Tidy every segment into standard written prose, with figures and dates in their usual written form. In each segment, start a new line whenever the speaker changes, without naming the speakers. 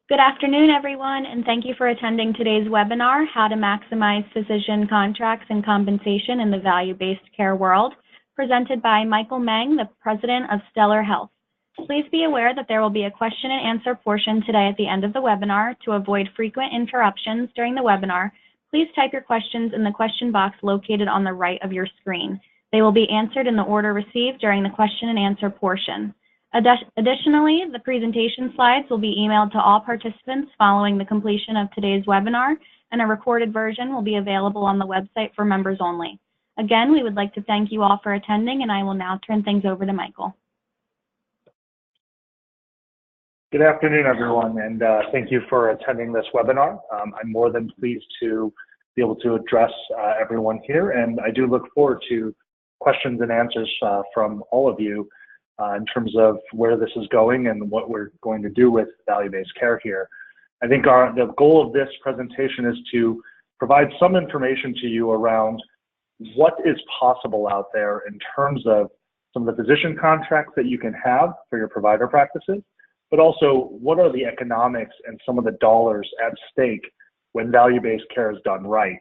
Good afternoon, everyone, and thank you for attending today's webinar, How to Maximize Physician Contracts and Compensation in the Value-Based Care World, presented by Michael Meng, the President of Stellar Health. Please be aware that there will be a question and answer portion today at the end of the webinar. To avoid frequent interruptions during the webinar, please type your questions in the question box located on the right of your screen. They will be answered in the order received during the question and answer portion. Additionally, the presentation slides will be emailed to all participants following the completion of today's webinar, and a recorded version will be available on the website for members only. Again, we would like to thank you all for attending, and I will now turn things over to Michael.
Good afternoon, everyone, and thank you for attending this webinar. I'm more than pleased to be able to address everyone here, and I do look forward to questions and answers from all of you in terms of where this is going and what we're going to do with value-based care here. I think the goal of this presentation is to provide some information to you around what is possible out there in terms of some of the physician contracts that you can have for your provider practices, but also what are the economics and some of the dollars at stake when value-based care is done right.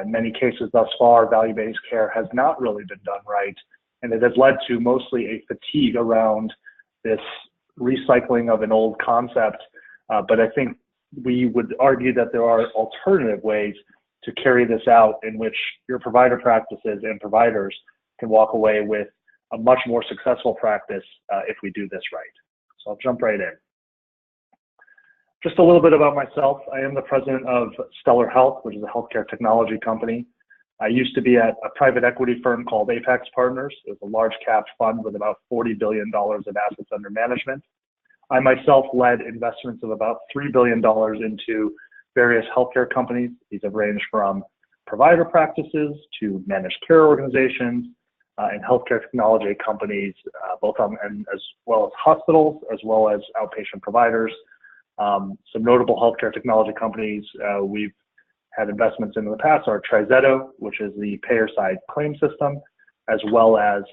In many cases thus far, value-based care has not really been done right, and it has led to mostly a fatigue around this recycling of an old concept. But I think we would argue that there are alternative ways to carry this out in which your provider practices and providers can walk away with a much more successful practice if we do this right. So I'll jump right in. Just a little bit about myself. I am the president of Stellar Health, which is a healthcare technology company. I used to be at a private equity firm called Apex Partners. It was a large cap fund with about $40 billion of assets under management. I myself led investments of about $3 billion into various healthcare companies. These have ranged from provider practices to managed care organizations and healthcare technology companies, both as well as hospitals, as well as outpatient providers. Some notable healthcare technology companies we've had investments in the past are TriZetto, which is the payer side claim system, as well as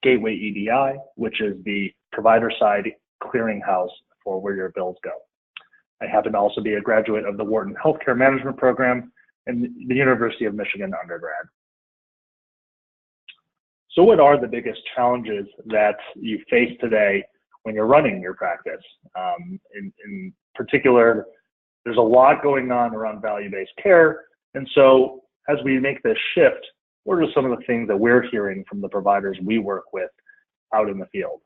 Gateway EDI, which is the provider side clearinghouse for where your bills go. I happen to also be a graduate of the Wharton Healthcare Management Program and the University of Michigan undergrad. So what are the biggest challenges that you face today when you're running your practice? In particular, there's a lot going on around value-based care. And so as we make this shift, what are some of the things that we're hearing from the providers we work with out in the field?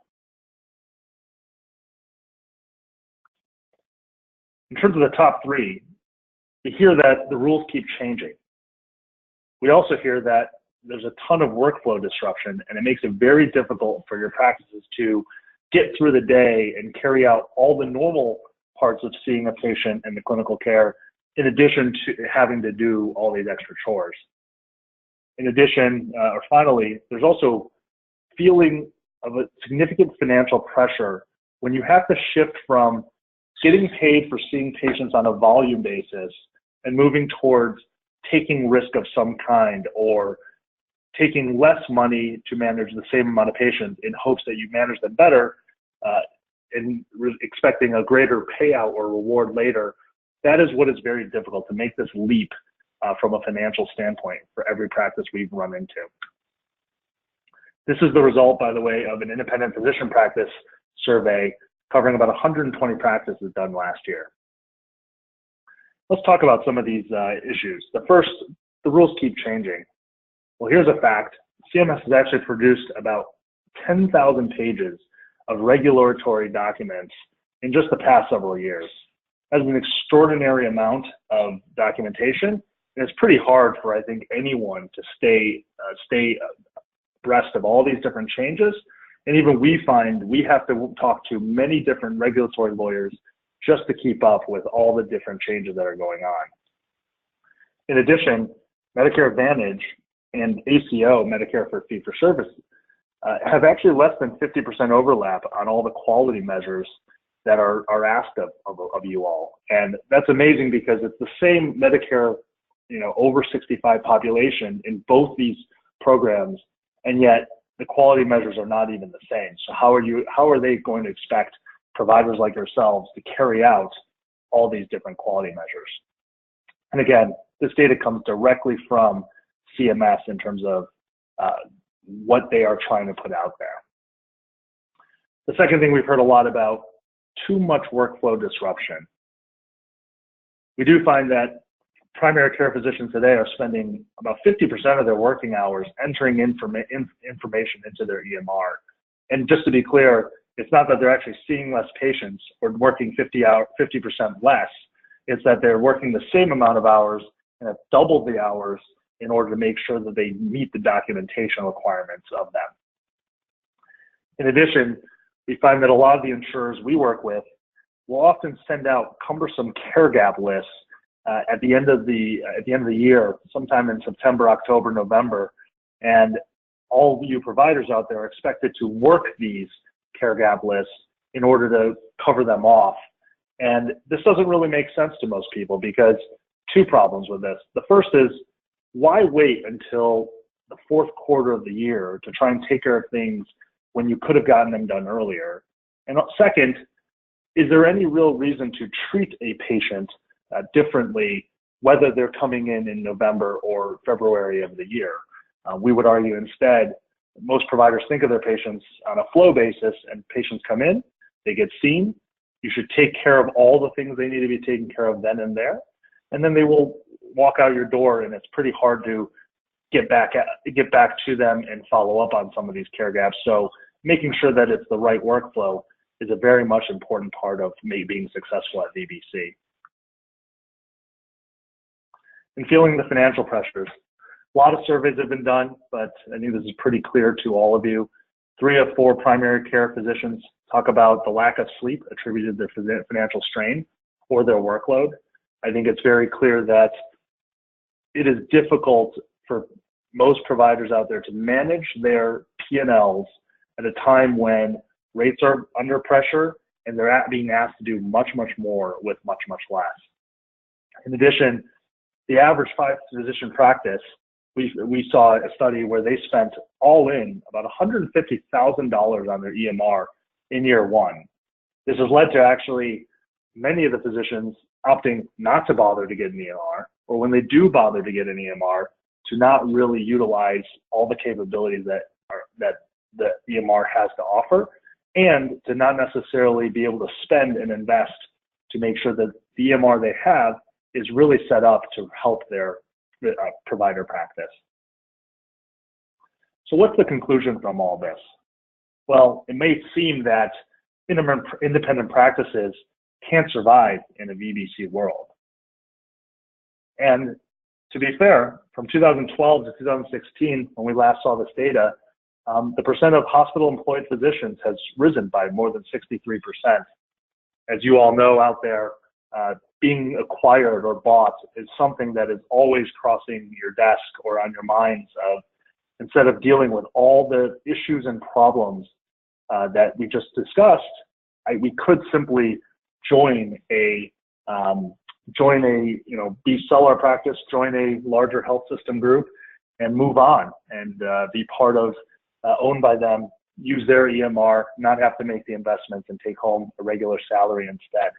In terms of the top three, we hear that the rules keep changing. We also hear that there's a ton of workflow disruption, and it makes it very difficult for your practices to get through the day and carry out all the normal parts of seeing a patient and the clinical care, in addition to having to do all these extra chores. In addition, or finally, there's also feeling of a significant financial pressure when you have to shift from getting paid for seeing patients on a volume basis and moving towards taking risk of some kind or taking less money to manage the same amount of patients in hopes that you manage them better and expecting a greater payout or reward later. That is what is very difficult to make this leap from a financial standpoint for every practice we've run into. This is the result, by the way, of an independent physician practice survey covering about 120 practices done last year. Let's talk about some of these issues. The first, the rules keep changing. Well, here's a fact. CMS has actually produced about 10,000 pages of regulatory documents in just the past several years. That's an extraordinary amount of documentation, and it's pretty hard for, I think, anyone to stay abreast of all these different changes. And even we find we have to talk to many different regulatory lawyers just to keep up with all the different changes that are going on. In addition, Medicare Advantage and ACO, Medicare for Fee-for-Service, have actually less than 50% overlap on all the quality measures that are asked of you all. And that's amazing because it's the same Medicare, over 65 population in both these programs, and yet the quality measures are not even the same. So how are they going to expect providers like yourselves to carry out all these different quality measures. And again, this data comes directly from CMS in terms of what they are trying to put out there. The second thing we've heard a lot about, too much workflow disruption. We do find that primary care physicians today are spending about 50% of their working hours entering information into their EMR. And just to be clear, it's not that they're actually seeing less patients or working 50% less. It's that they're working the same amount of hours and have doubled the hours in order to make sure that they meet the documentation requirements of them. In addition, we find that a lot of the insurers we work with will often send out cumbersome care gap lists at the end of the year, sometime in September, October, November, and all of you providers out there are expected to work these care gap lists in order to cover them off. And this doesn't really make sense to most people because two problems with this. The first is, why wait until the fourth quarter of the year to try and take care of things when you could have gotten them done earlier? And second, is there any real reason to treat a patient differently, whether they're coming in November or February of the year? We would argue instead, most providers think of their patients on a flow basis, and patients come in, they get seen. You should take care of all the things they need to be taken care of then and there, and then they will walk out your door, and it's pretty hard to get back to them and follow up on some of these care gaps. So making sure that it's the right workflow is a very much important part of me being successful at VBC. And feeling the financial pressures. A lot of surveys have been done, but I think this is pretty clear to all of you. 3 of 4 primary care physicians talk about the lack of sleep attributed to their financial strain or their workload. I think it's very clear that it is difficult for most providers out there to manage their P&Ls at a time when rates are under pressure and they're being asked to do much, much more with much, much less. In addition, the average 5-physician practice, we saw a study where they spent all in about $150,000 on their EMR in year 1. This has led to actually many of the physicians opting not to bother to get an EMR, or when they do bother to get an EMR, to not really utilize all the capabilities that the EMR has to offer, and to not necessarily be able to spend and invest to make sure that the EMR they have is really set up to help their provider practice. So what's the conclusion from all this? Well, it may seem that independent practices can't survive in a VBC world. And to be fair, from 2012 to 2016, when we last saw this data, the percent of hospital-employed physicians has risen by more than 63%. As you all know out there, being acquired or bought is something that is always crossing your desk or on your minds of, instead of dealing with all the issues and problems that we just discussed, we could simply join a sell our practice, join a larger health system group, and move on and be part of, owned by them, use their EMR, not have to make the investments, and take home a regular salary instead.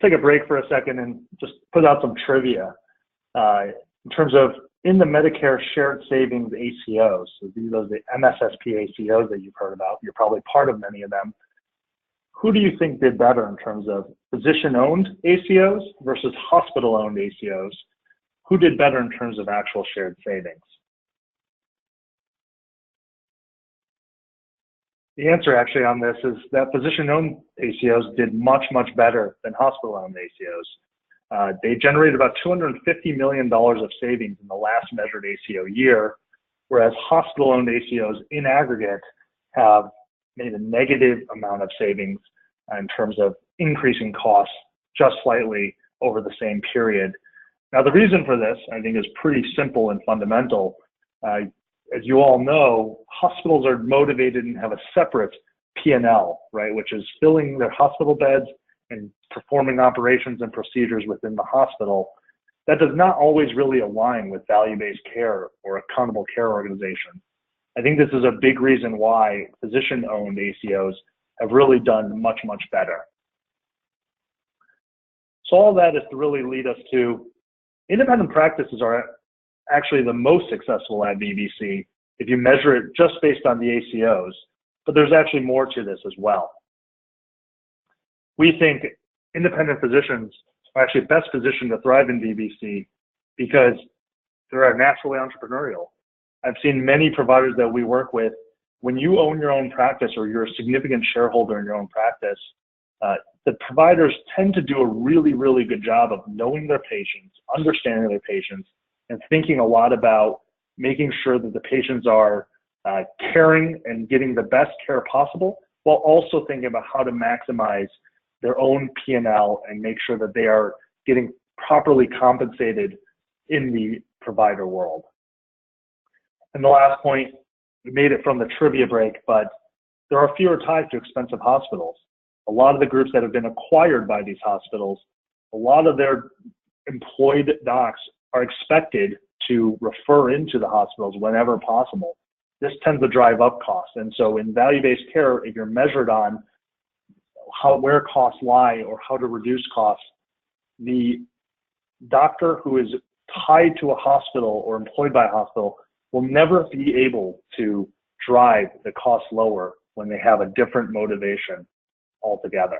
Take a break for a second and just put out some trivia in terms of in the Medicare shared savings ACOs. So these are the MSSP ACOs that you've heard about. You're probably part of many of them. Who do you think did better in terms of physician-owned ACOs versus hospital-owned ACOs? Who did better in terms of actual shared savings? The answer actually on this is that physician-owned ACOs did much, much better than hospital-owned ACOs. They generated about $250 million of savings in the last measured ACO year, whereas hospital-owned ACOs in aggregate have made a negative amount of savings in terms of increasing costs just slightly over the same period. Now, the reason for this, I think, is pretty simple and fundamental. As you all know, hospitals are motivated and have a separate P&L, right, which is filling their hospital beds and performing operations and procedures within the hospital. That does not always really align with value-based care or accountable care organizations. I think this is a big reason why physician-owned ACOs have really done much, much better. So all that is to really lead us to independent practices are actually the most successful at VBC if you measure it just based on the ACOs, but there's actually more to this as well. We think independent physicians are actually best positioned to thrive in VBC because they're naturally entrepreneurial. I've seen many providers that we work with, when you own your own practice or you're a significant shareholder in your own practice, the providers tend to do a really, really good job of knowing their patients, understanding their patients, and thinking a lot about making sure that the patients are caring and getting the best care possible, while also thinking about how to maximize their own P&L and make sure that they are getting properly compensated in the provider world. And the last point, we made it from the trivia break, but there are fewer ties to expensive hospitals. A lot of the groups that have been acquired by these hospitals, a lot of their employed docs are expected to refer into the hospitals whenever possible. This tends to drive up costs. And so in value-based care, if you're measured on where costs lie or how to reduce costs, the doctor who is tied to a hospital or employed by a hospital will never be able to drive the costs lower when they have a different motivation altogether.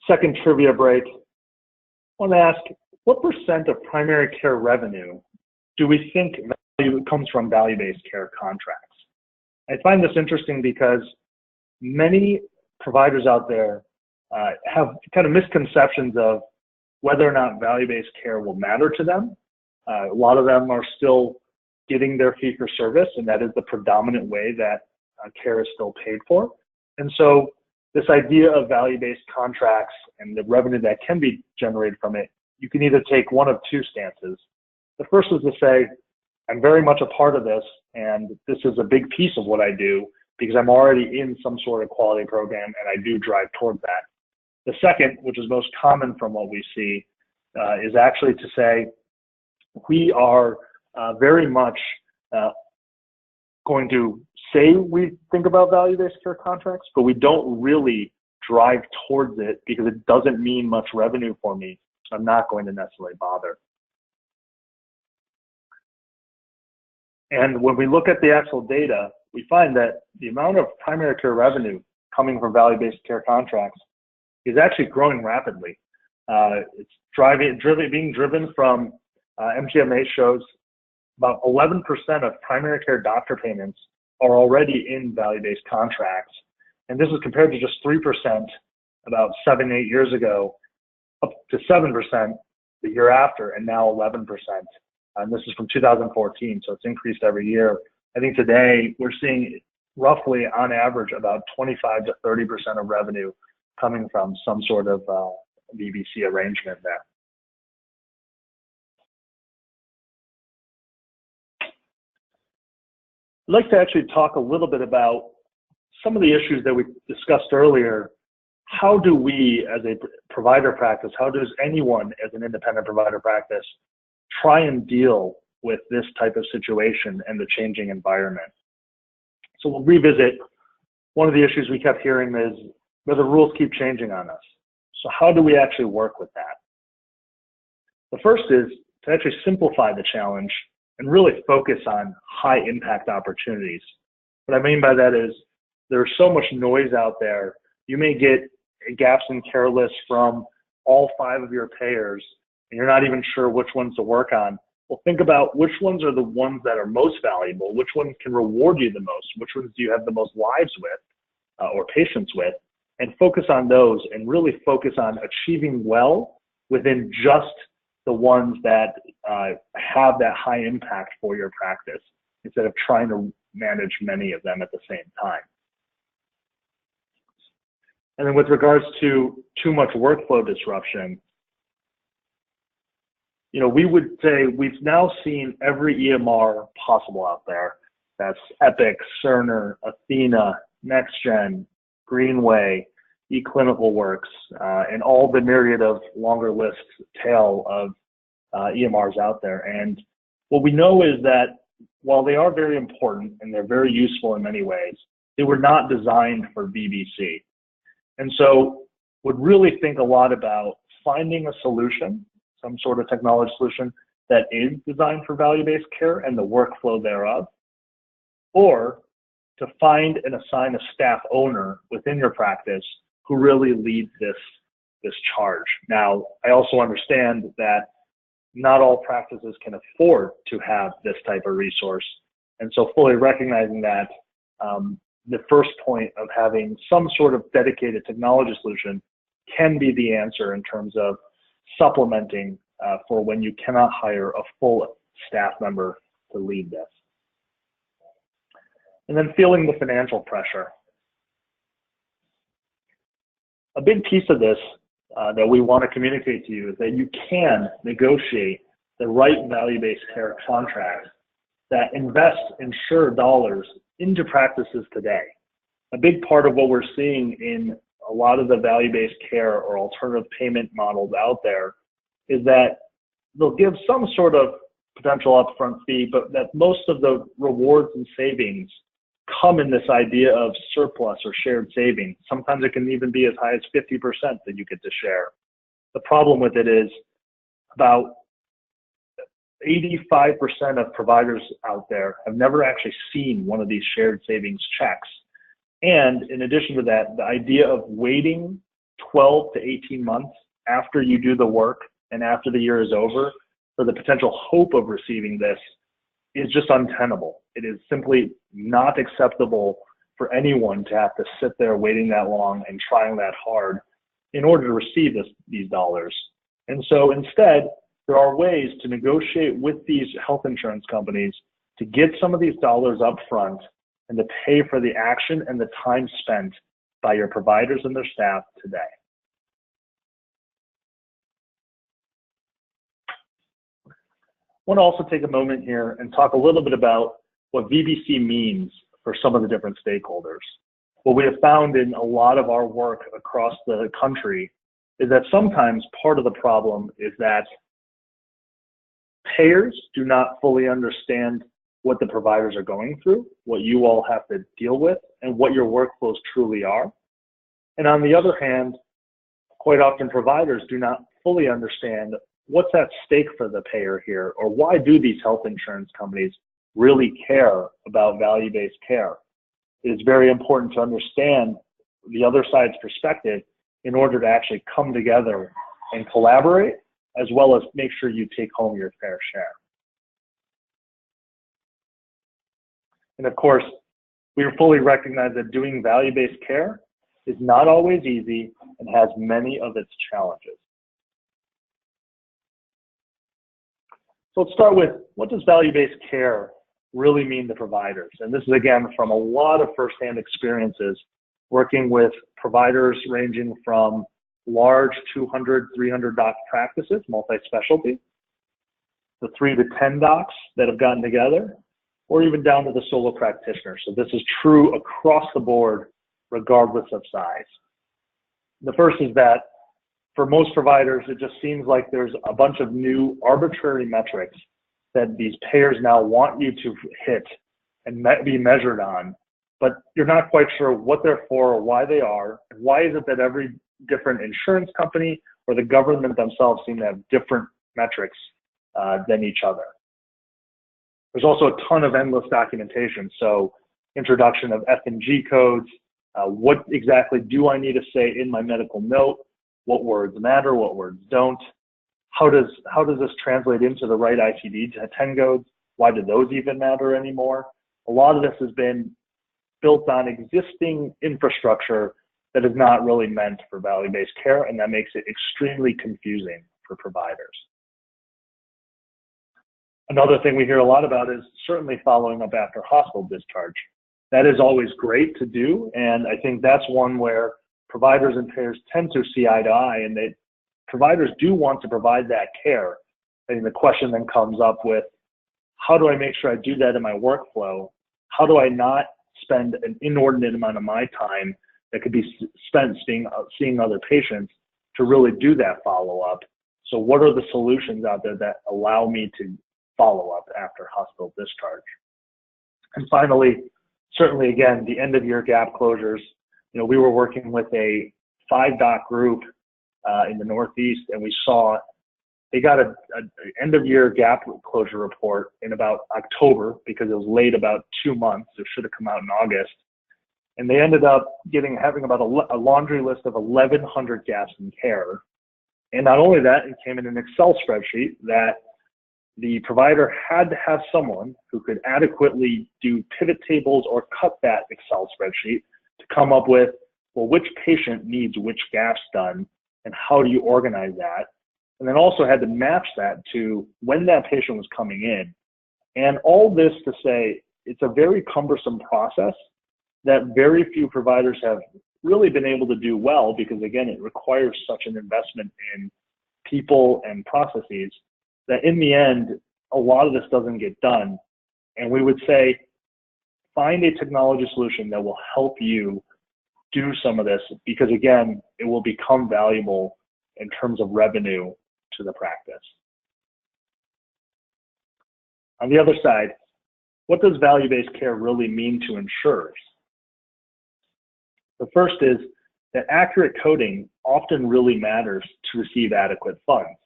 Second trivia break. I want to ask, what percent of primary care revenue do we think comes from value-based care contracts? I find this interesting because many providers out there have kind of misconceptions of whether or not value-based care will matter to them. A lot of them are still getting their fee for service, and that is the predominant way that care is still paid for. And so this idea of value-based contracts and the revenue that can be generated from it, you can either take one of two stances. The first is to say, I'm very much a part of this, and this is a big piece of what I do because I'm already in some sort of quality program and I do drive toward that. The second, which is most common from what we see, is actually to say, we are very much going to say we think about value-based care contracts, but we don't really drive towards it because it doesn't mean much revenue for me. So I'm not going to necessarily bother. And when we look at the actual data, we find that the amount of primary care revenue coming from value-based care contracts is actually growing rapidly. It's being driven from MGMA shows about 11% of primary care doctor payments are already in value-based contracts. And this is compared to just 3% about 7-8 years ago, up to 7% the year after, and now 11%. And this is from 2014, so it's increased every year. I think today we're seeing roughly on average about 25 to 30% of revenue coming from some sort of VBC arrangement there. I'd like to actually talk a little bit about some of the issues that we discussed earlier. How do we, as a provider practice, how does anyone as an independent provider practice try and deal with this type of situation and the changing environment? So we'll revisit one of the issues we kept hearing is where the rules keep changing on us. So how do we actually work with that? The first is to actually simplify the challenge and really focus on high impact opportunities. What I mean by that is there's so much noise out there. You may get gaps in care lists from all 5 of your payers, and you're not even sure which ones to work on. Well, think about which ones are the ones that are most valuable, which ones can reward you the most, which ones do you have the most lives with or patients with, and focus on those and really focus on achieving well within just the ones that have that high impact for your practice instead of trying to manage many of them at the same time. And then with regards to too much workflow disruption, you know, we would say we've now seen every EMR possible out there. That's Epic, Cerner, Athena, NextGen, Greenway, eClinicalWorks, and all the myriad of longer list tail of EMRs out there. And what we know is that while they are very important and they're very useful in many ways, They were not designed for VBC. And so would really think a lot about finding a solution, some sort of technology solution that is designed for value-based care and the workflow thereof, or to find and assign a staff owner within your practice who really leads this charge. Now, I also understand that not all practices can afford to have this type of resource. And so fully recognizing that the first point of having some sort of dedicated technology solution can be the answer in terms of supplementing for when you cannot hire a full staff member to lead this. And then feeling the financial pressure. A big piece of this that we want to communicate to you is that you can negotiate the right value-based care contracts that invest insured dollars into practices today. A big part of what we're seeing in a lot of the value-based care or alternative payment models out there is that they'll give some sort of potential upfront fee, but that most of the rewards and savings come in this idea of surplus or shared savings. Sometimes it can even be as high as 50% that you get to share. The problem with it is about 85% of providers out there have never actually seen one of these shared savings checks. And in addition to that, the idea of waiting 12 to 18 months after you do the work and after the year is over for the potential hope of receiving this is just untenable. It is simply not acceptable for anyone to have to sit there waiting that long and trying that hard in order to receive these dollars. And so instead, there are ways to negotiate with these health insurance companies to get some of these dollars up front and to pay for the action and the time spent by your providers and their staff today. I want to also take a moment here and talk a little bit about what VBC means for some of the different stakeholders. What we have found in a lot of our work across the country is that sometimes part of the problem is that payers do not fully understand what the providers are going through, what you all have to deal with, and what your workflows truly are. And on the other hand, quite often providers do not fully understand what's at stake for the payer here, or why do these health insurance companies really care about value-based care. It is very important to understand the other side's perspective in order to actually come together and collaborate, as well as make sure you take home your fair share. And of course, we fully recognize that doing value-based care is not always easy and has many of its challenges. So let's start with, what does value-based care really mean to providers? And this is again from a lot of firsthand experiences working with providers ranging from large 200, 300 doc practices, multi-specialty, the 3 to 10 docs that have gotten together, or even down to the solo practitioner. So this is true across the board, regardless of size. The first is that for most providers, it just seems like there's a bunch of new arbitrary metrics that these payers now want you to hit and be measured on, but you're not quite sure what they're for or why they are. And why is it that every different insurance company or the government themselves seem to have different metrics than each other? There's also a ton of endless documentation. So introduction of F&G codes, what exactly do I need to say in my medical note? What words matter, what words don't? How does this translate into the right ICD-10 codes? Why do those even matter anymore? A lot of this has been built on existing infrastructure that is not really meant for value-based care, and that makes it extremely confusing for providers. Another thing we hear a lot about is certainly following up after hospital discharge. That is always great to do, and I think that's one where providers and payers tend to see eye to eye, and providers do want to provide that care. And the question then comes up with, how do I make sure I do that in my workflow? How do I not spend an inordinate amount of my time that could be spent seeing other patients to really do that follow-up? So what are the solutions out there that allow me to follow up after hospital discharge? And finally, certainly, again, the end-of-year gap closures. We were working with a 5-doc group in the Northeast, and we saw they got an end-of-year gap closure report in about October because it was late about 2 months. It should have come out in August. And they ended up having about a laundry list of 1,100 gaps in care. And not only that, it came in an Excel spreadsheet that the provider had to have someone who could adequately do pivot tables or cut that Excel spreadsheet to come up with, well, which patient needs which gaps done and how do you organize that? And then also had to match that to when that patient was coming in. And all this to say, it's a very cumbersome process that very few providers have really been able to do well because, again, it requires such an investment in people and processes that in the end, a lot of this doesn't get done. And we would say, find a technology solution that will help you do some of this because, again, it will become valuable in terms of revenue to the practice. On the other side, what does value-based care really mean to insurers? The first is that accurate coding often really matters to receive adequate funds.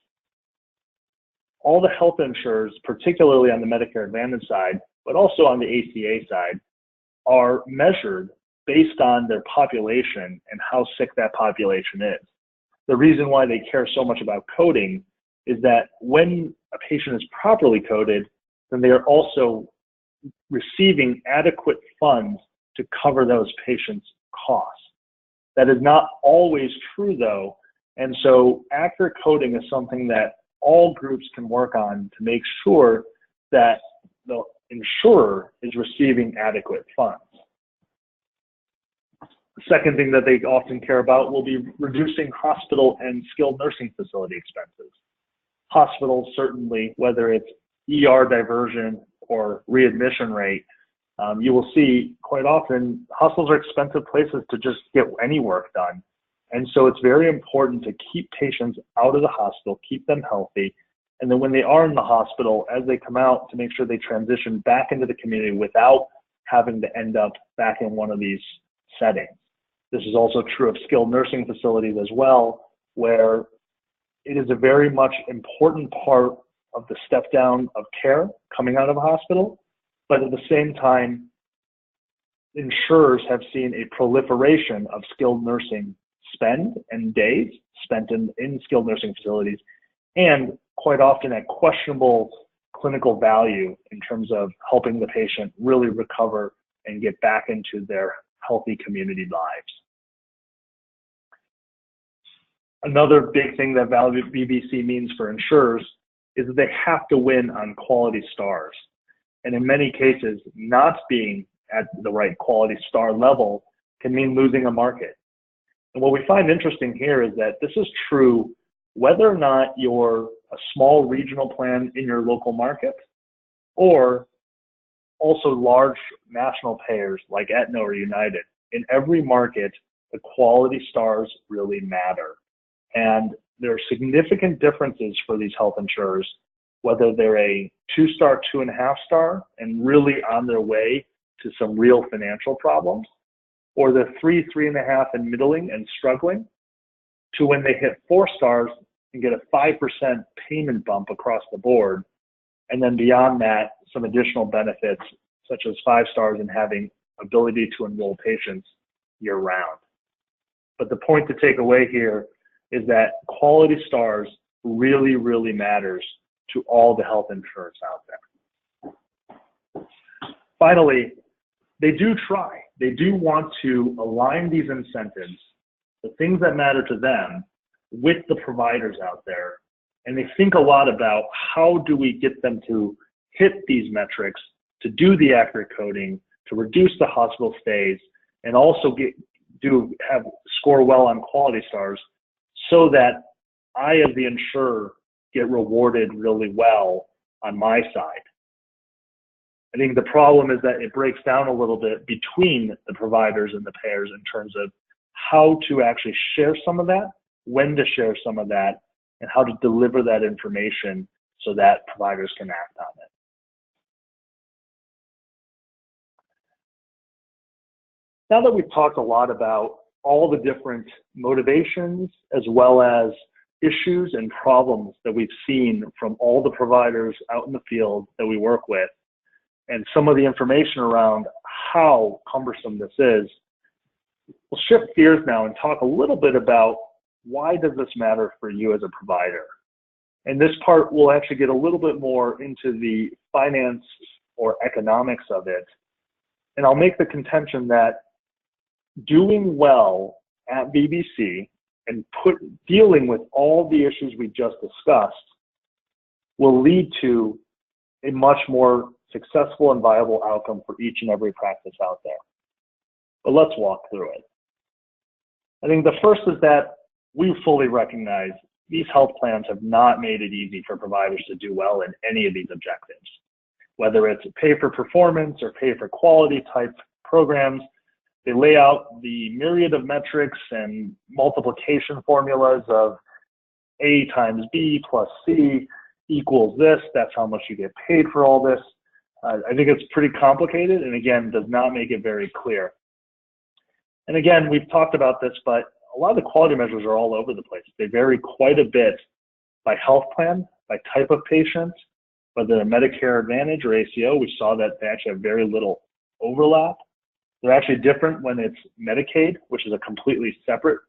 All the health insurers, particularly on the Medicare Advantage side, but also on the ACA side, are measured based on their population and how sick that population is. The reason why they care so much about coding is that when a patient is properly coded, then they are also receiving adequate funds to cover those patients' costs. That is not always true though, and so accurate coding is something that all groups can work on to make sure that the insurer is receiving adequate funds. The second thing that they often care about will be reducing hospital and skilled nursing facility expenses. Hospitals, certainly, whether it's ER diversion or readmission rate, you will see quite often hospitals are expensive places to just get any work done. And so it's very important to keep patients out of the hospital, keep them healthy, and then when they are in the hospital, as they come out, to make sure they transition back into the community without having to end up back in one of these settings. This is also true of skilled nursing facilities as well, where it is a very much important part of the step down of care coming out of a hospital. But at the same time, insurers have seen a proliferation of skilled nursing spend and days spent in skilled nursing facilities, and quite often at questionable clinical value in terms of helping the patient really recover and get back into their healthy community lives. Another big thing that VBC means for insurers is that they have to win on quality stars. And in many cases, not being at the right quality star level can mean losing a market. And what we find interesting here is that this is true whether or not you're a small regional plan in your local market, or also large national payers like Aetna or United. In every market, the quality stars really matter. And there are significant differences for these health insurers, whether they're a 2-star, 2.5-star, and really on their way to some real financial problems, or they're 3, 3.5 and middling and struggling, to when they hit 4 stars and get a 5% payment bump across the board. And then beyond that, some additional benefits, such as 5 stars and having ability to enroll patients year round. But the point to take away here is that quality stars really, really matters to all the health insurers out there. Finally, they do try. They do want to align these incentives, the things that matter to them, with the providers out there. And they think a lot about how do we get them to hit these metrics, to do the accurate coding, to reduce the hospital stays, and also score well on quality stars, so that I, as the insurer, get rewarded really well on my side. I think the problem is that it breaks down a little bit between the providers and the payers in terms of how to actually share some of that, when to share some of that, and how to deliver that information so that providers can act on it. Now that we've talked a lot about all the different motivations as well as issues and problems that we've seen from all the providers out in the field that we work with, and some of the information around how cumbersome this is, we'll shift gears now and talk a little bit about why does this matter for you as a provider. And this part will actually get a little bit more into the finance or economics of it. And I'll make the contention that doing well at VBC and dealing with all the issues we just discussed will lead to a much more successful and viable outcome for each and every practice out there. But let's walk through it. I think the first is that we fully recognize these health plans have not made it easy for providers to do well in any of these objectives. Whether it's pay for performance or pay for quality type programs, they lay out the myriad of metrics and multiplication formulas of A times B plus C equals this. That's how much you get paid for all this. I think it's pretty complicated, and again, does not make it very clear. And again, we've talked about this, but a lot of the quality measures are all over the place. They vary quite a bit by health plan, by type of patient, whether they're Medicare Advantage or ACO. We saw that they actually have very little overlap. They're actually different when it's Medicaid, which is a completely separate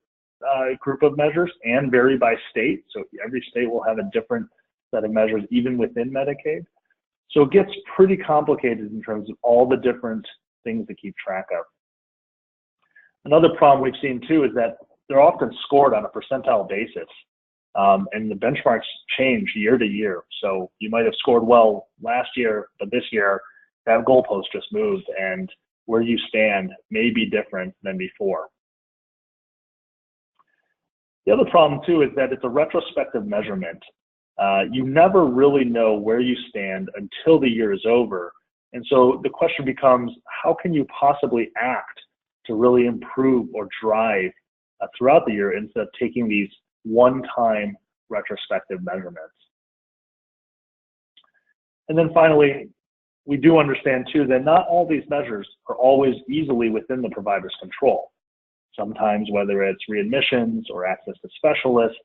group of measures, and vary by state. So every state will have a different set of measures, even within Medicaid. So it gets pretty complicated in terms of all the different things to keep track of. Another problem we've seen too is that they're often scored on a percentile basis, and the benchmarks change year to year. So you might have scored well last year, but this year that goalpost just moved, and where you stand may be different than before. The other problem too is that it's a retrospective measurement. You never really know where you stand until the year is over. And so the question becomes, how can you possibly act to really improve or drive throughout the year instead of taking these one-time retrospective measurements? And then finally, we do understand too that not all these measures are always easily within the provider's control. Sometimes, whether it's readmissions or access to specialists,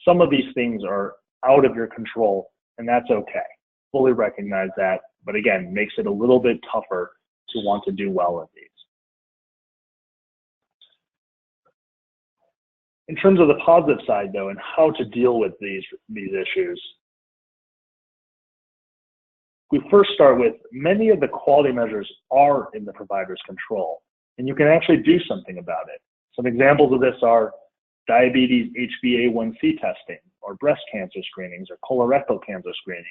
some of these things are out of your control, and that's okay. Fully recognize that, but again, makes it a little bit tougher to want to do well in these. In terms of the positive side though, and how to deal with these issues, we first start with many of the quality measures are in the provider's control, and you can actually do something about it. Some examples of this are diabetes HbA1c testing, or breast cancer screenings, or colorectal cancer screenings.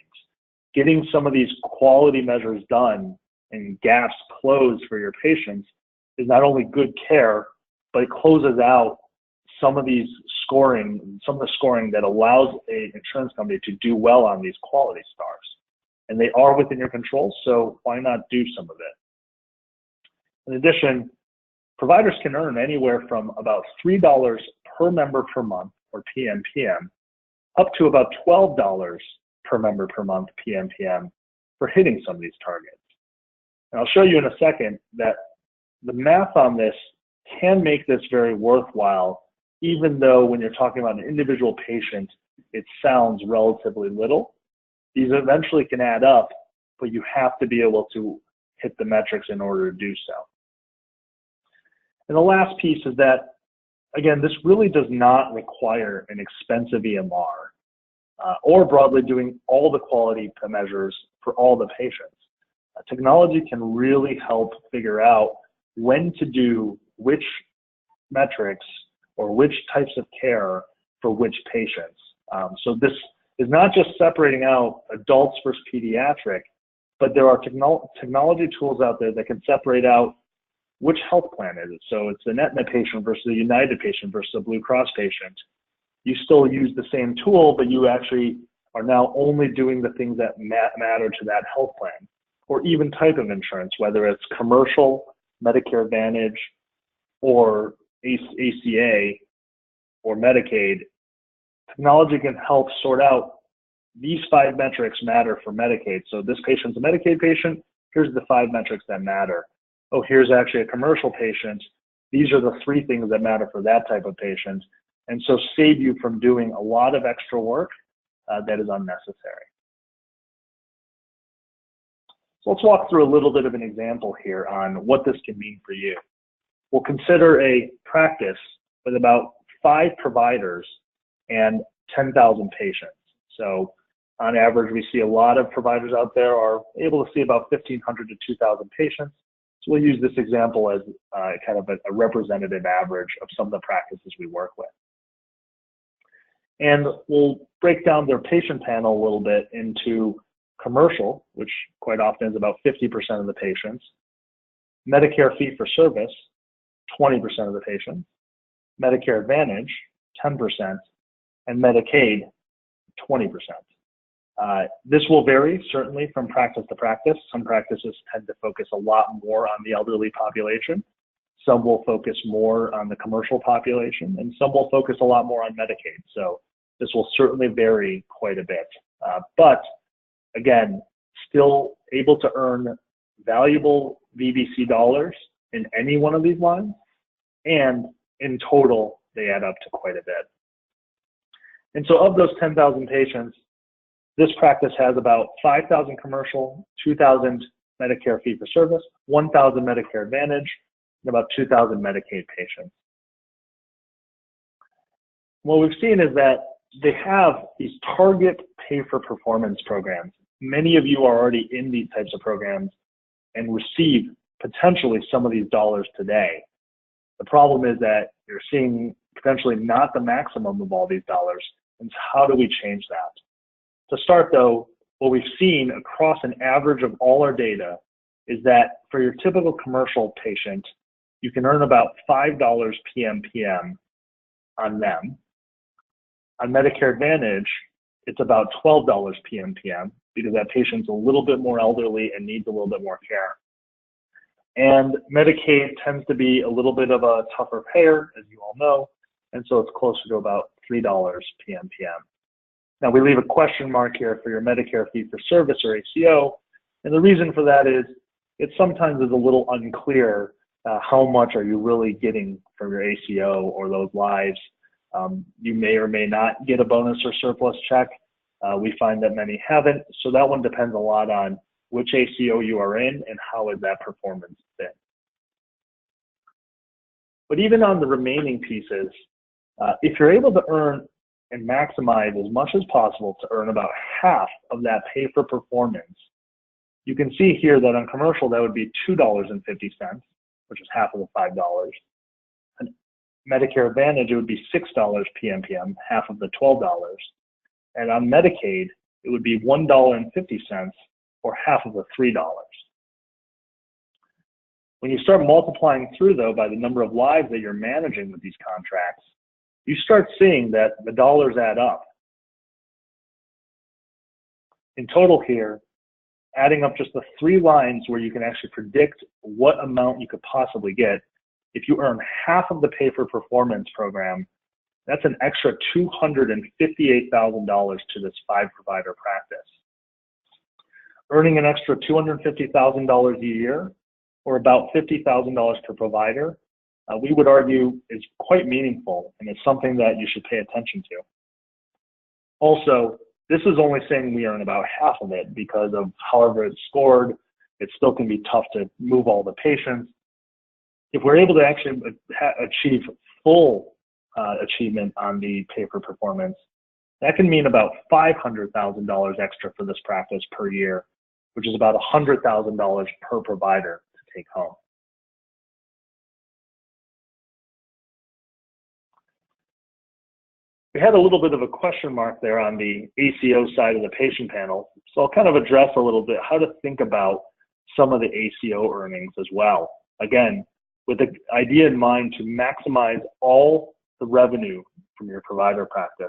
Getting some of these quality measures done and gaps closed for your patients is not only good care, but it closes out some of the scoring that allows an insurance company to do well on these quality stars. And they are within your control, so why not do some of it? In addition, providers can earn anywhere from about $3 per member per month, or PMPM, up to about $12 per member per month, PMPM, for hitting some of these targets. And I'll show you in a second that the math on this can make this very worthwhile, even though when you're talking about an individual patient, it sounds relatively little. These eventually can add up, but you have to be able to hit the metrics in order to do so. And the last piece is that, again, this really does not require an expensive EMR or broadly doing all the quality measures for all the patients. Technology can really help figure out when to do which metrics or which types of care for which patients. So this is not just separating out adults versus pediatric, but there are technology tools out there that can separate out which health plan is it. So it's an Aetna patient versus a United patient versus a Blue Cross patient. You still use the same tool, but you actually are now only doing the things that matter to that health plan, or even type of insurance, whether it's commercial, Medicare Advantage, or ACA, or Medicaid. Technology can help sort out these 5 metrics matter for Medicaid. So this patient's a Medicaid patient, here's the 5 metrics that matter. oh, here's actually a commercial patient. These are the 3 things that matter for that type of patient. And so save you from doing a lot of extra work that is unnecessary. So let's walk through a little bit of an example here on what this can mean for you. We'll consider a practice with about 5 providers and 10,000 patients. So on average, we see a lot of providers out there are able to see about 1,500 to 2,000 patients. So we'll use this example as kind of a representative average of some of the practices we work with. And we'll break down their patient panel a little bit into commercial, which quite often is about 50% of the patients, Medicare fee-for-service, 20% of the patients, Medicare Advantage, 10%, and Medicaid, 20%. This will vary certainly from practice to practice. Some practices tend to focus a lot more on the elderly population. Some will focus more on the commercial population, and some will focus a lot more on Medicaid. So this will certainly vary quite a bit. But again, still able to earn valuable VBC dollars in any one of these lines, and in total, they add up to quite a bit. And so of those 10,000 patients, this practice has about 5,000 commercial, 2,000 Medicare fee-for-service, 1,000 Medicare Advantage, and about 2,000 Medicaid patients. What we've seen is that they have these target pay-for-performance programs. Many of you are already in these types of programs and receive potentially some of these dollars today. The problem is that you're seeing potentially not the maximum of all these dollars. And so how do we change that? To start though, what we've seen across an average of all our data is that for your typical commercial patient, you can earn about $5 PMPM on them. On Medicare Advantage, it's about $12 PMPM because that patient's a little bit more elderly and needs a little bit more care. And Medicaid tends to be a little bit of a tougher payer, as you all know, and so it's closer to about $3 PMPM. Now, we leave a question mark here for your Medicare fee-for-service or ACO, and the reason for that is it sometimes is a little unclear how much are you really getting from your ACO or those lives. You may or may not get a bonus or surplus check. We find that many haven't, so that one depends a lot on which ACO you are in and how is that performance been. But even on the remaining pieces, if you're able to earn and maximize as much as possible to earn about half of that pay for performance, you can see here that on commercial that would be $2.50, which is half of the $5. On Medicare Advantage, it would be $6 PMPM, half of the $12. And on Medicaid, it would be $1.50 or half of the $3. When you start multiplying through though by the number of lives that you're managing with these contracts, you start seeing that the dollars add up. In total here, adding up just the 3 lines where you can actually predict what amount you could possibly get, if you earn half of the pay for performance program, that's an extra $258,000 to this 5-provider practice. Earning an extra $250,000 a year, or about $50,000 per provider, we would argue is quite meaningful, and it's something that you should pay attention to. Also, this is only saying we earn about half of it because of however it's scored. It still can be tough to move all the patients. If we're able to actually achieve full achievement on the pay for performance, that can mean about $500,000 extra for this practice per year, which is about $100,000 per provider to take home. We had a little bit of a question mark there on the ACO side of the patient panel, so I'll kind of address a little bit how to think about some of the ACO earnings as well. Again, with the idea in mind to maximize all the revenue from your provider practice.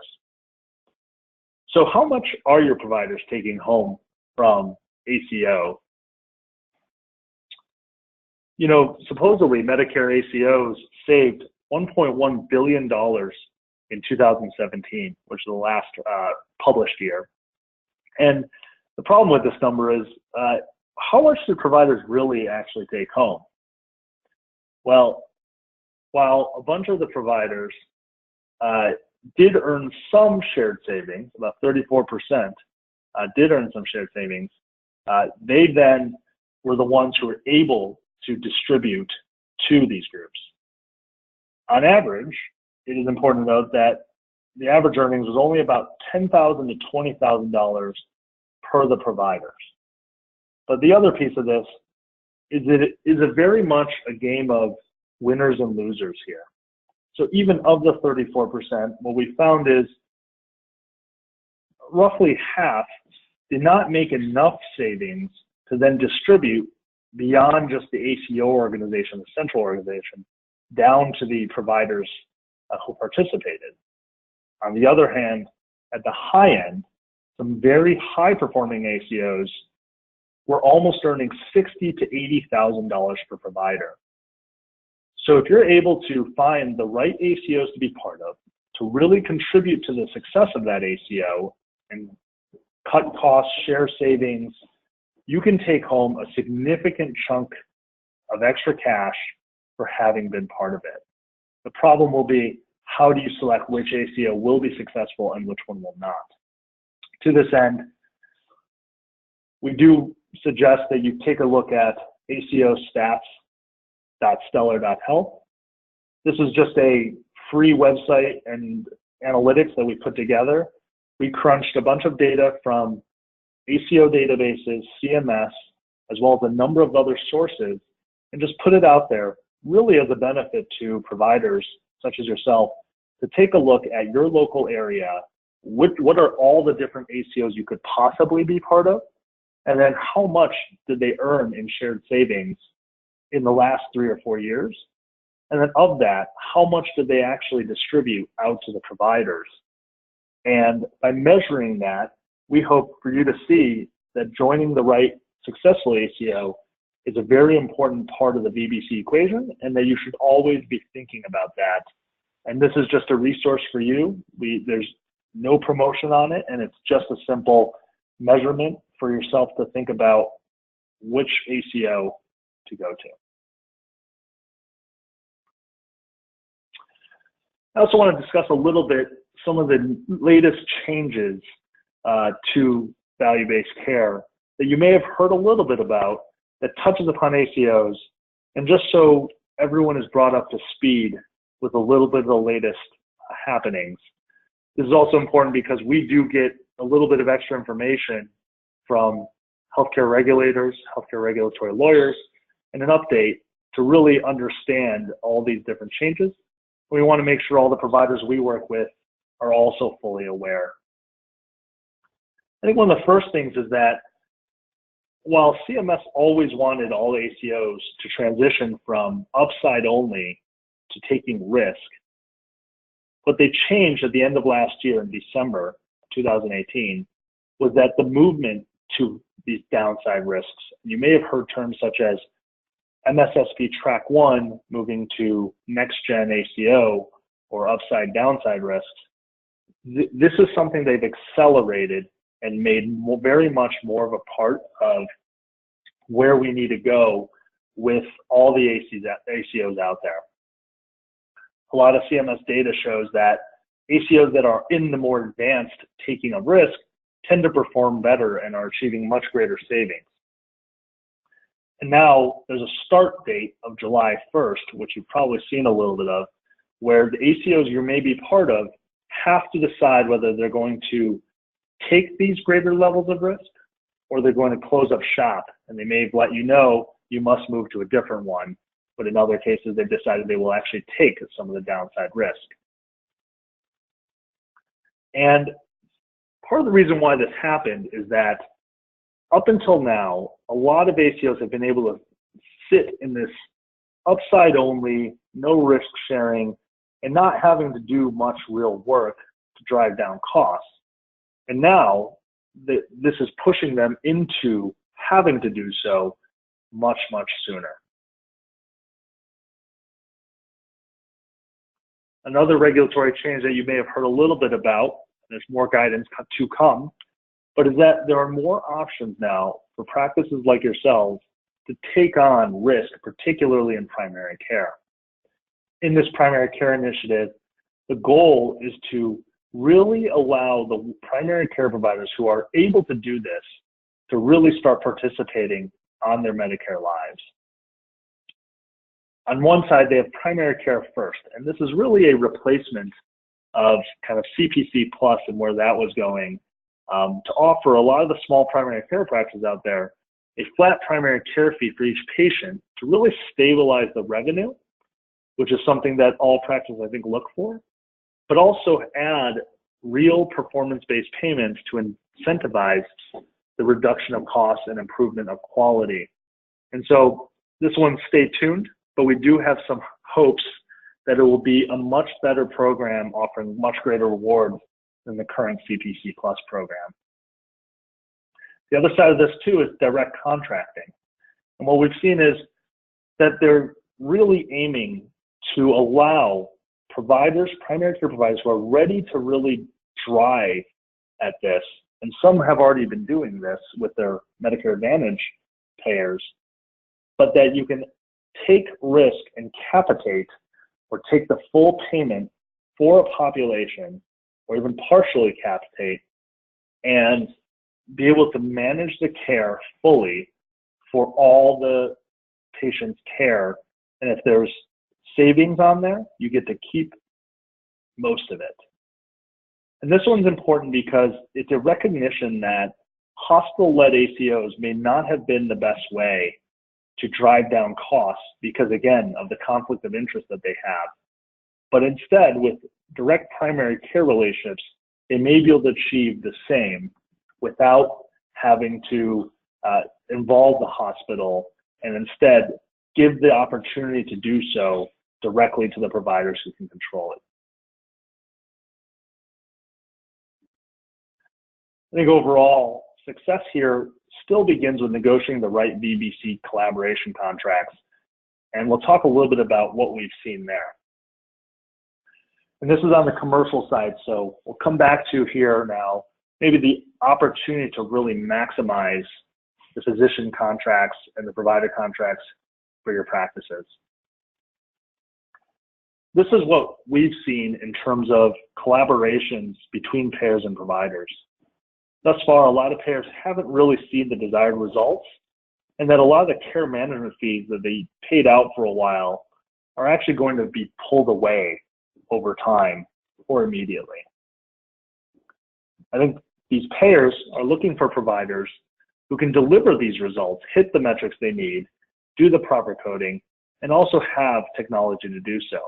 So how much are your providers taking home from ACO? You know, supposedly Medicare ACOs saved $1.1 billion in 2017, which is the last published year. And the problem with this number is how much do providers really actually take home? Well, while a bunch of the providers did earn some shared savings, about 34% did earn some shared savings, they then were the ones who were able to distribute to these groups. On average, it is important to note that the average earnings was only about $10,000 to $20,000 per the providers. But the other piece of this is that it is a very much a game of winners and losers here. So even of the 34%, what we found is roughly half did not make enough savings to then distribute beyond just the ACO organization, the central organization, down to the providers who participated. On the other hand, at the high end, some very high performing ACOs were almost earning $60,000 to $80,000 per provider. So if you're able to find the right ACOs to be part of, to really contribute to the success of that ACO and cut costs, share savings, you can take home a significant chunk of extra cash for having been part of it. The problem will be, how do you select which ACO will be successful and which one will not? To this end, we do suggest that you take a look at acostats.stellar.health. This is just a free website and analytics that we put together. We crunched a bunch of data from ACO databases, CMS, as well as a number of other sources, and just put it out there really as a benefit to providers such as yourself to take a look at your local area. What are all the different ACOs you could possibly be part of? And then how much did they earn in shared savings in the last 3 or 4 years? And then of that, how much did they actually distribute out to the providers? And by measuring that, we hope for you to see that joining the right successful ACO is a very important part of the VBC equation, and that you should always be thinking about that. And this is just a resource for you. There's no promotion on it, and it's just a simple measurement for yourself to think about which ACO to go to. I also want to discuss a little bit some of the latest changes to value-based care that you may have heard a little bit about that touches upon ACOs, and just so everyone is brought up to speed with a little bit of the latest happenings. This is also important because we do get a little bit of extra information from healthcare regulators, healthcare regulatory lawyers, and an update to really understand all these different changes. We want to make sure all the providers we work with are also fully aware. I think one of the first things is that while CMS always wanted all ACOs to transition from upside only to taking risk, what they changed at the end of last year in December 2018 was that the movement to these downside risks, you may have heard terms such as MSSP Track 1 moving to Next Gen ACO or upside downside risks. This is something they've accelerated and made very much more of a part of where we need to go with all the ACOs out there. A lot of CMS data shows that ACOs that are in the more advanced taking of risk tend to perform better and are achieving much greater savings. And now there's a start date of July 1st, which you've probably seen a little bit of, where the ACOs you may be part of have to decide whether they're going to take these greater levels of risk or they're going to close up shop, and they may have let you know you must move to a different one. But in other cases, they've decided they will actually take some of the downside risk. And part of the reason why this happened is that up until now, a lot of ACOs have been able to sit in this upside only, no risk sharing, and not having to do much real work to drive down costs. And now this is pushing them into having to do so much, much sooner. Another regulatory change that you may have heard a little bit about, there's more guidance to come, but is that there are more options now for practices like yourselves to take on risk, particularly in primary care. In this primary care initiative, the goal is to really allow the primary care providers who are able to do this to really start participating on their Medicare lives. On one side, they have primary care first, and this is really a replacement of kind of CPC Plus and where that was going, to offer a lot of the small primary care practices out there a flat primary care fee for each patient to really stabilize the revenue, which is something that all practices, I think, look for, but also add real performance-based payments to incentivize the reduction of costs and improvement of quality. And so this one, stay tuned, but we do have some hopes that it will be a much better program offering much greater rewards than the current CPC Plus program. The other side of this too is direct contracting. And what we've seen is that they're really aiming to allow providers, primary care providers who are ready to really drive at this, and some have already been doing this with their Medicare Advantage payers, but that you can take risk and capitate or take the full payment for a population or even partially capitate and be able to manage the care fully for all the patient's care. And if there's savings on there, you get to keep most of it. And this one's important because it's a recognition that hospital-led ACOs may not have been the best way to drive down costs because, again, of the conflict of interest that they have. But instead, with direct primary care relationships, they may be able to achieve the same without having to involve the hospital, and instead give the opportunity to do so directly to the providers who can control it. I think overall, success here still begins with negotiating the right VBC collaboration contracts, and we'll talk a little bit about what we've seen there. And this is on the commercial side, so we'll come back to here now, maybe the opportunity to really maximize the physician contracts and the provider contracts for your practices. This is what we've seen in terms of collaborations between payers and providers. Thus far, a lot of payers haven't really seen the desired results, and that a lot of the care management fees that they paid out for a while are actually going to be pulled away over time or immediately. I think these payers are looking for providers who can deliver these results, hit the metrics they need, do the proper coding, and also have technology to do so.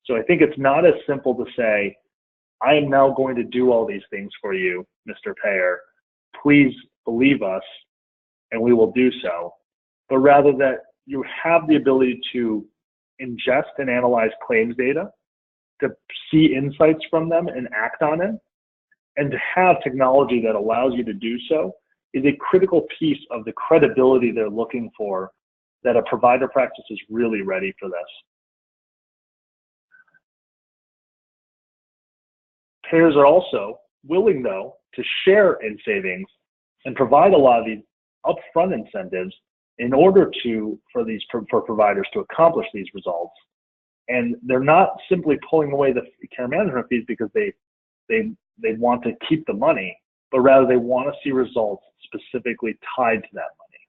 So I think it's not as simple to say, I am now going to do all these things for you, Mr. Payer. Please believe us, and we will do so. But rather that you have the ability to ingest and analyze claims data, to see insights from them and act on it, and to have technology that allows you to do so is a critical piece of the credibility they're looking for, that a provider practice is really ready for this. Payers are also willing, though, to share in savings and provide a lot of these upfront incentives in order for providers to accomplish these results. And they're not simply pulling away the care management fees because they want to keep the money, but rather they want to see results specifically tied to that money.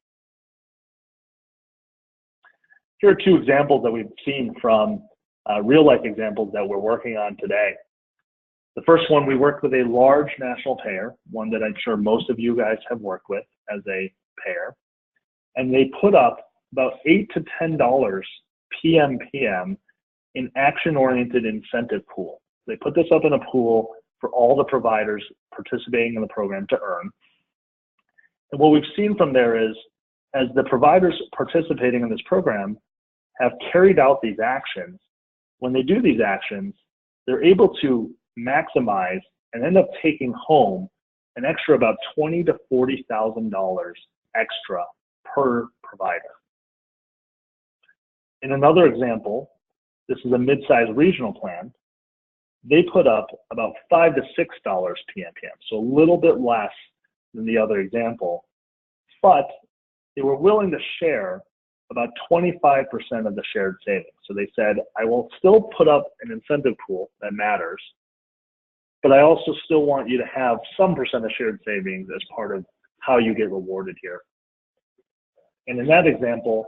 Here are two examples that we've seen from real-life examples that we're working on today. The first one, we worked with a large national payer, one that I'm sure most of you guys have worked with as a payer, and they put up about $8 to $10 PMPM in action-oriented incentive pool. They put this up in a pool for all the providers participating in the program to earn. And what we've seen from there is, as the providers participating in this program have carried out these actions, when they do these actions, they're able to maximize and end up taking home an extra about $20,000 to $40,000 extra per provider. In another example, this is a mid-sized regional plan. They put up about $5 to $6 PMPM, so a little bit less than the other example, but they were willing to share about 25% of the shared savings. So they said, I will still put up an incentive pool that matters, but I also still want you to have some percent of shared savings as part of how you get rewarded here. And in that example,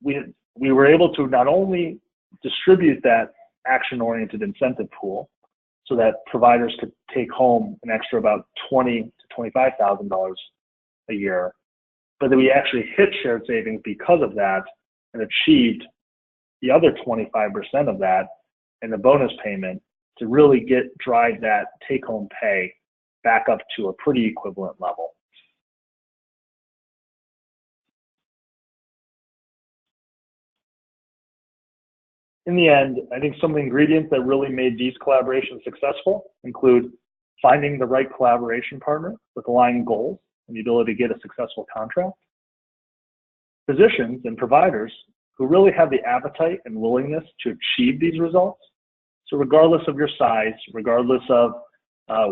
we were able to not only distribute that action-oriented incentive pool so that providers could take home an extra about $20,000 to $25,000 a year, but that we actually hit shared savings because of that and achieved the other 25% of that in the bonus payment to really drive that take-home pay back up to a pretty equivalent level. In the end, I think some of the ingredients that really made these collaborations successful include finding the right collaboration partner with aligned goals and the ability to get a successful contract, physicians and providers who really have the appetite and willingness to achieve these results. So regardless of your size, regardless of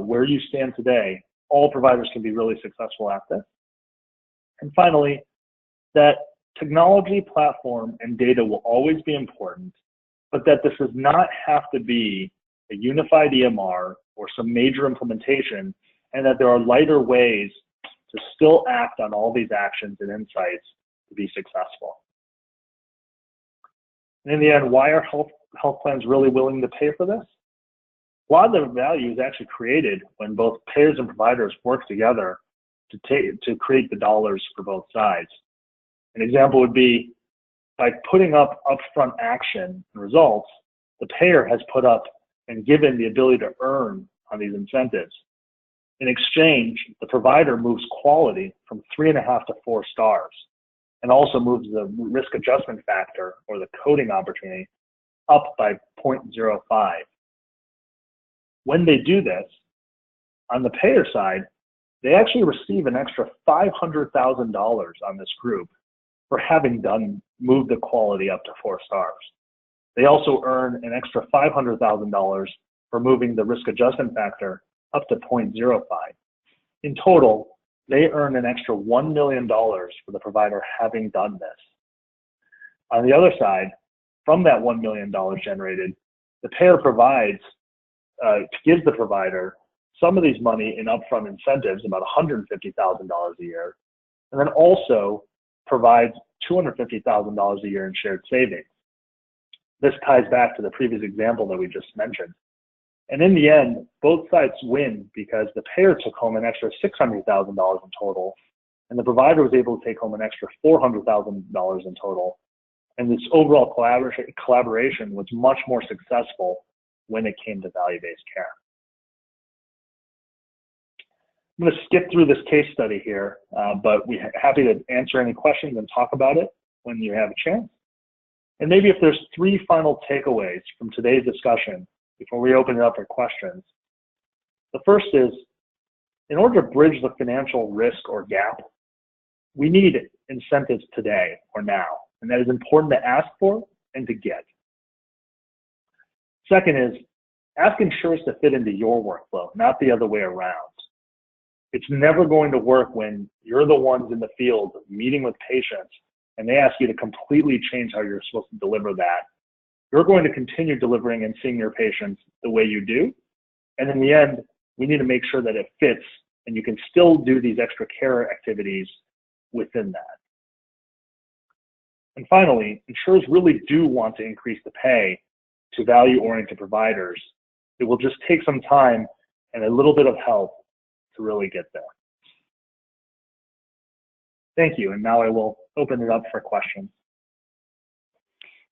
where you stand today, all providers can be really successful at this. And finally, that technology, platform, and data will always be important, but that this does not have to be a unified EMR or some major implementation, and that there are lighter ways to still act on all these actions and insights to be successful. And in the end, why are health plans really willing to pay for this? A lot of the value is actually created when both payers and providers work together to create the dollars for both sides. An example would be by putting up upfront action and results, the payer has put up and given the ability to earn on these incentives. In exchange, the provider moves quality from 3.5 to 4 stars and also moves the risk adjustment factor or the coding opportunity up by 0.05. When they do this, on the payer side, they actually receive an extra $500,000 on this group for having moved the quality up to 4 stars. They also earn an extra $500,000 for moving the risk adjustment factor up to 0.05. In total, they earn an extra $1 million for the provider having done this. On the other side, from that $1 million generated, the payer gives the provider some of these money in upfront incentives, about $150,000 a year, and then also provides $250,000 a year in shared savings. This ties back to the previous example that we just mentioned. And in the end, both sides win because the payer took home an extra $600,000 in total, and the provider was able to take home an extra $400,000 in total. And this overall collaboration was much more successful when it came to value-based care. I'm going to skip through this case study here, but we're happy to answer any questions and talk about it when you have a chance. And maybe if there's 3 final takeaways from today's discussion before we open it up for questions. The first is, in order to bridge the financial risk or gap, we need incentives today or now, and that is important to ask for and to get. Second is, ask insurers to fit into your workflow, not the other way around. It's never going to work when you're the ones in the field meeting with patients and they ask you to completely change how you're supposed to deliver that. You're going to continue delivering and seeing your patients the way you do. And in the end, we need to make sure that it fits and you can still do these extra care activities within that. And finally, insurers really do want to increase the pay to value-oriented providers. It will just take some time and a little bit of help to really get there. Thank you, and now I will open it up for questions.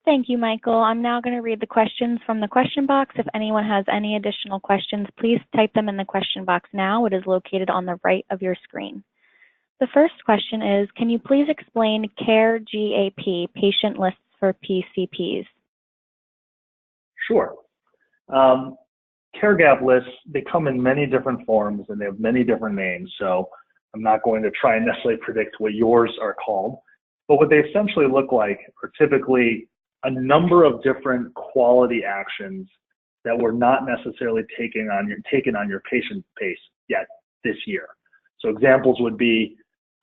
Thank you, Michael. I'm now going to read the questions from the question box. If anyone has any additional questions, please type them in the question box now. It is located on the right of your screen. The first question is, can you please explain CARE GAP, patient lists for PCPs?
Sure. Care gap lists, they come in many different forms and they have many different names, so I'm not going to try and necessarily predict what yours are called, but what they essentially look like are typically a number of different quality actions that were not necessarily taken on your patient base yet this year. So examples would be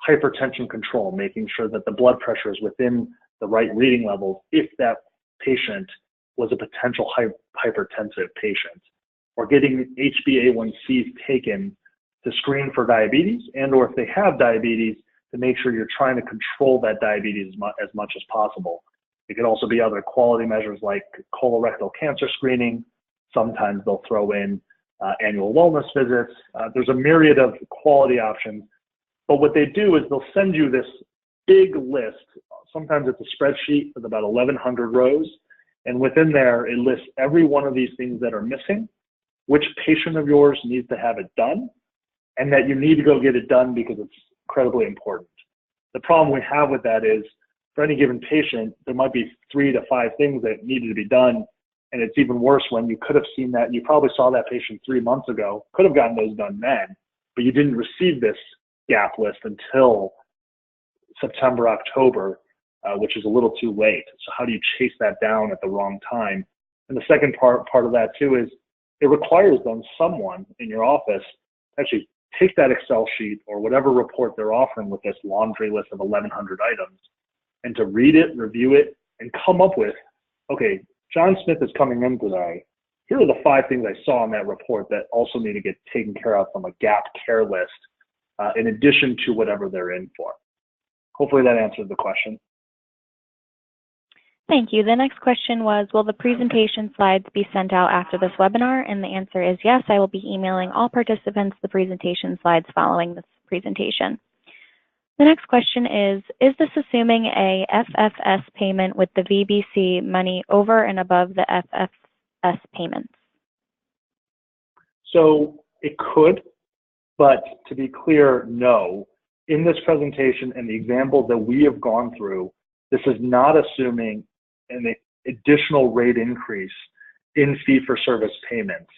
hypertension control, making sure that the blood pressure is within the right reading levels if that patient was a potential hypertensive patient, or getting HbA1cs taken to screen for diabetes, and or if they have diabetes, to make sure you're trying to control that diabetes as much as possible. It could also be other quality measures like colorectal cancer screening. Sometimes they'll throw in annual wellness visits. There's a myriad of quality options, but what they do is they'll send you this big list. Sometimes it's a spreadsheet with about 1,100 rows, and within there, it lists every one of these things that are missing, which patient of yours needs to have it done, and that you need to go get it done because it's incredibly important. The problem we have with that is, for any given patient, there might be 3 to 5 things that needed to be done, and it's even worse when you could have seen that. You probably saw that patient 3 months ago, could have gotten those done then, but you didn't receive this gap list until September, October, which is a little too late. So how do you chase that down at the wrong time? And the second part of that too is it requires then someone in your office to actually take that Excel sheet or whatever report they're offering with this laundry list of 1,100 items, and to read it, review it, and come up with, okay, John Smith is coming in today. Here are the 5 things I saw in that report that also need to get taken care of from a gap care list, in addition to whatever they're in for. Hopefully that answered the question.
Thank you. The next question was, will the presentation slides be sent out after this webinar? And the answer is yes, I will be emailing all participants the presentation slides following this presentation. The next question is this assuming a FFS payment with the VBC money over and above the FFS payments?
So it could, but to be clear, no. In this presentation and the examples that we have gone through, this is not assuming an additional rate increase in fee-for-service payments.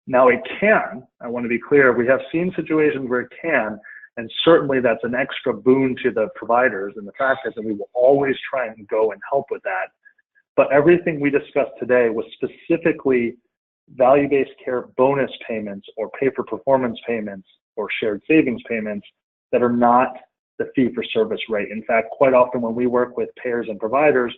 Now it can, I want to be clear, we have seen situations where it can, and certainly that's an extra boon to the providers and the practice, and we will always try and go and help with that. But everything we discussed today was specifically value-based care bonus payments or pay-for-performance payments or shared savings payments that are not the fee-for-service rate. In fact, quite often when we work with payers and providers,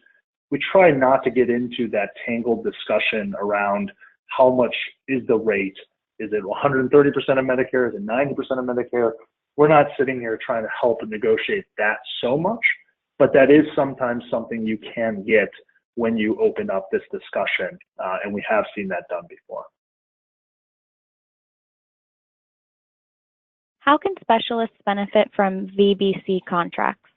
we try not to get into that tangled discussion around how much is the rate. Is it 130% of Medicare? Is it 90% of Medicare? We're not sitting here trying to help and negotiate that so much, but that is sometimes something you can get when you open up this discussion, and we have seen that done before.
How can specialists benefit from VBC contracts?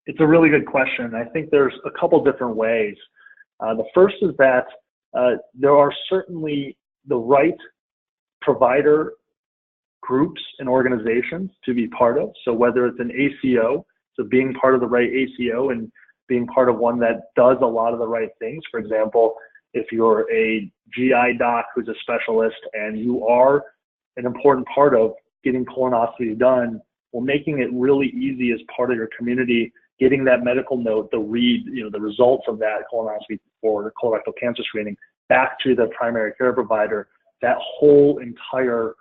It's a really good question. I think there's a couple different ways. The first is that there are certainly the right provider groups and organizations to be part of. So whether it's an ACO, so being part of the right ACO and being part of one that does a lot of the right things. For example, if you're a GI doc who's a specialist and you are an important part of getting colonoscopy done, well, making it really easy as part of your community, getting that medical note, the results of that colonoscopy or colorectal cancer screening back to the primary care provider, that whole entire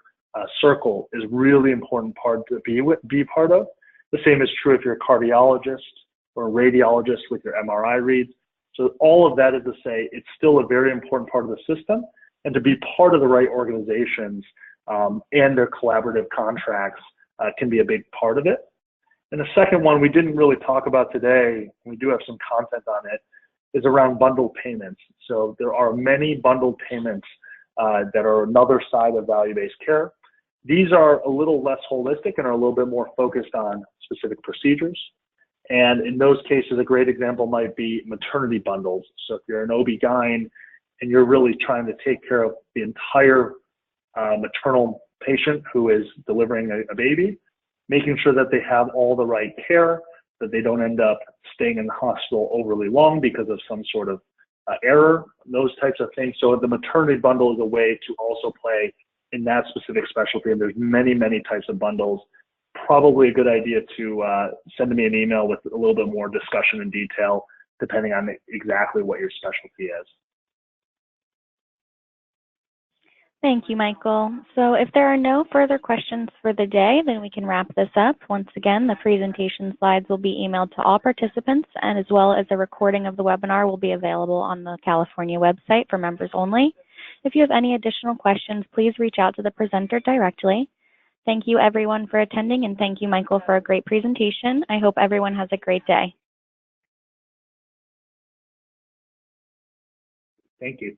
circle is really important part to be part of. The same is true if you're a cardiologist or a radiologist with your MRI reads. So all of that is to say it's still a very important part of the system, and to be part of the right organizations and their collaborative contracts can be a big part of it. And the second one we didn't really talk about today, we do have some content on it, is around bundled payments. So there are many bundled payments that are another side of value-based care. These are a little less holistic and are a little bit more focused on specific procedures. And in those cases, a great example might be maternity bundles. So if you're an OB-GYN and you're really trying to take care of the entire maternal patient who is delivering a baby, making sure that they have all the right care, that they don't end up staying in the hospital overly long because of some sort of error, those types of things. So the maternity bundle is a way to also play in that specific specialty, and there's many, many types of bundles. Probably a good idea to send me an email with a little bit more discussion and detail, depending on exactly what your specialty is.
Thank you, Michael. So if there are no further questions for the day, then we can wrap this up. Once again, the presentation slides will be emailed to all participants, and as well as a recording of the webinar will be available on the California website for members only. If you have any additional questions, please reach out to the presenter directly. Thank you, everyone, for attending, and thank you, Michael, for a great presentation. I hope everyone has a great day.
Thank you.